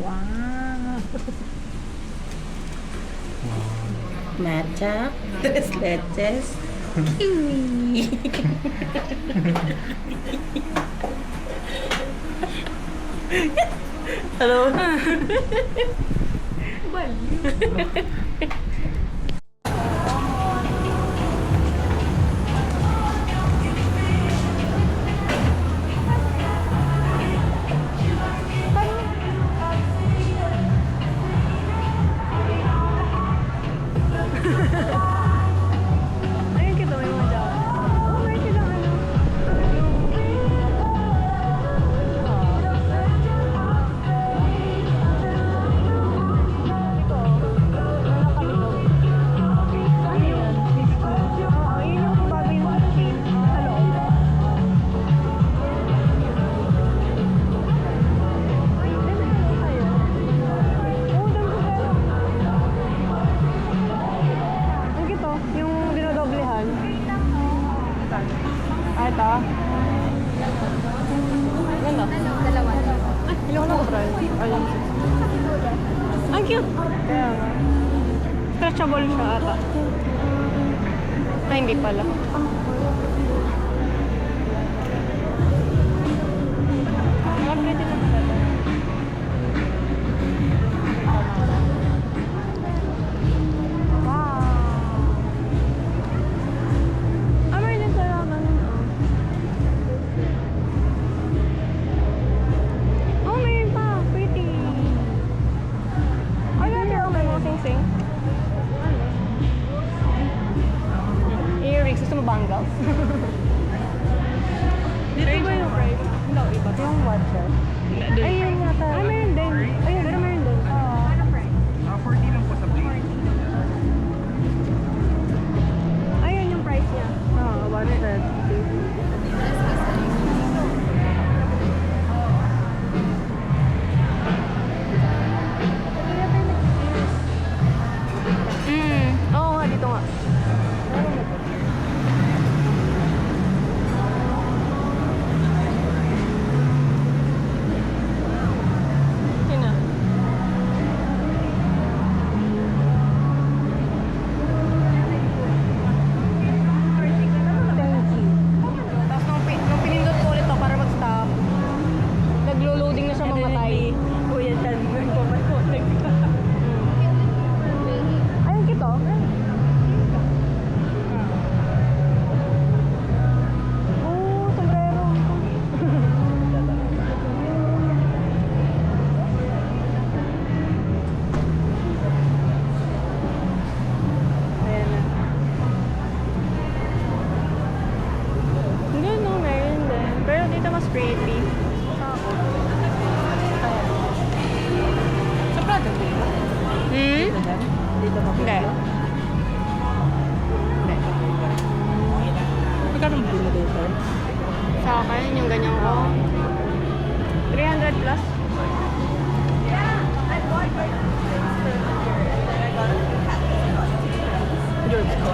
Wow. Matcha, tres leches, kiwi. Hello. Ayun kita, may mga dyan. Oh, may silang ano. Ayun yung bago yung skin sa loob. Ay, dami na lang tayo. Oo, dami na tayo. Ang kito, yung dinodoblehan. Ah, ito. Ganda. Dalawa. Ay, ilang na ko, ayun. Ang cute. Kaya nga. Stretchable siya ata. Ay, hindi pala. Ah, pretty na pala ito. Wow. Ah, meron din tayo ng ano. Oh, mayroon pa. Pretty. Ay, meron may mga sing-sing. Earrings. Gusto mo bangles? Dito ba yung price? Hindi, iba. Yung watcher. Ayun yata. Ay, meron din. Ayun, pero meron din. Oo. 40 lang po sa plate. Ayun yung price niya. Oo, watcher. Oo nga, dito nga. Yun na. Thank you. Tapos nung pinindot ko ulit to para mag-stop, naglo-loading na siya mamatay. Kuya, dyan. Nagpamatulog ka. Ayun kito. Oh, sombrero. Ayan na. Hindi, no, meron din. Pero dito mas pretty. Sa Prado ba yun? Dito ba? Hindi. Hindi. Magkano mo din dito? Sa akin, yung ganyan ko. 300 plus. George ko.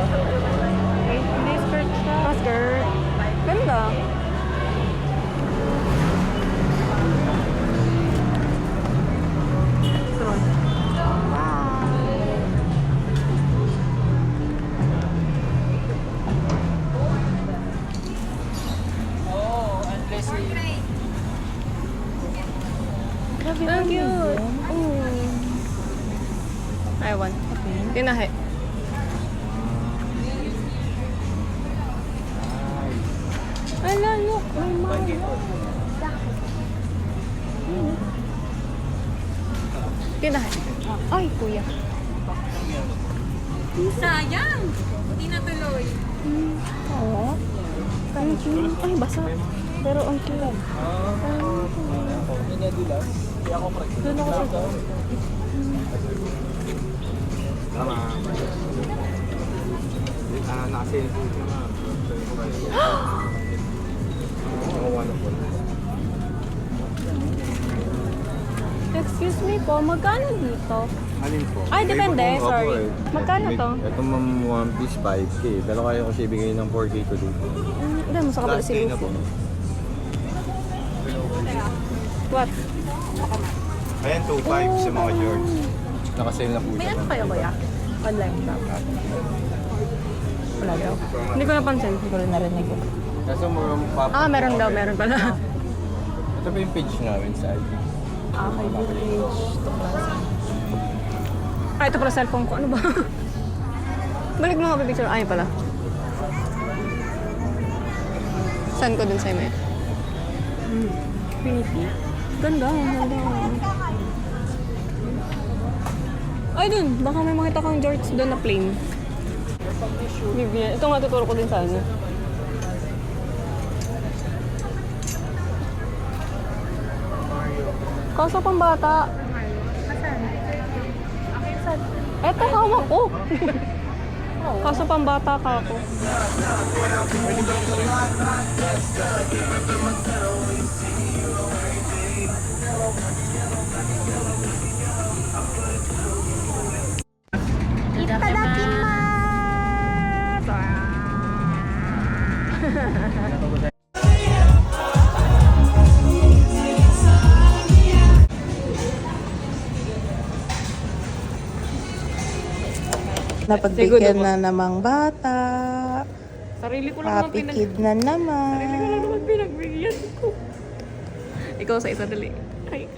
Hindi skirt siya. Ah, skirt. Ganda. Grabe Ang naman cute. yun. I want. Tinahe. Ala, look. Oh my God. Tinahe. Ay, kuya. Sayang! Hindi natuloy. Oo. Thank you. Ay, basa. Pero ang cute. Doon ako sa Tama. Nakasin po siya nga. Nakawa na po. Excuse me po, magkano dito? Alin po? Ay, depende. May ibang Sorry. opo eh. Magkano to? Ito ma'am, one piece 5K. Pero kaya ko siya ibigay ng 4K to dito. Hindi mo sa kapal Last si day na po. Lucy. What? Ayan, 2.5 sa mga George. Nakasale na po May siya. ano kayo kuya? Online shop. Wala daw. Hindi ko napansin. Hindi ko rin narinig. Kaso murang pop. Ah, meron daw. Meron pala. Ito pa yung page namin sa IG. May page. Ah, ito pala cellphone ko. Ano ba? Balik mo nga pa picture. Ay, pala. Saan ko dun sa email? Infinity. Ganda. Ganda. Ay, dun. Baka may makita kang George doon na plain. Vivian. Ito nga tuturo ko din sa ano. Kaso pang bata. Eto, hawak ko. Kaso pang bata ka ako. Napagbigyan na namang bata. Sarili ko lang Happy kid na naman. Sarili ko lang naman pinagbigyan ko. Ikaw sa isa dali. Ay.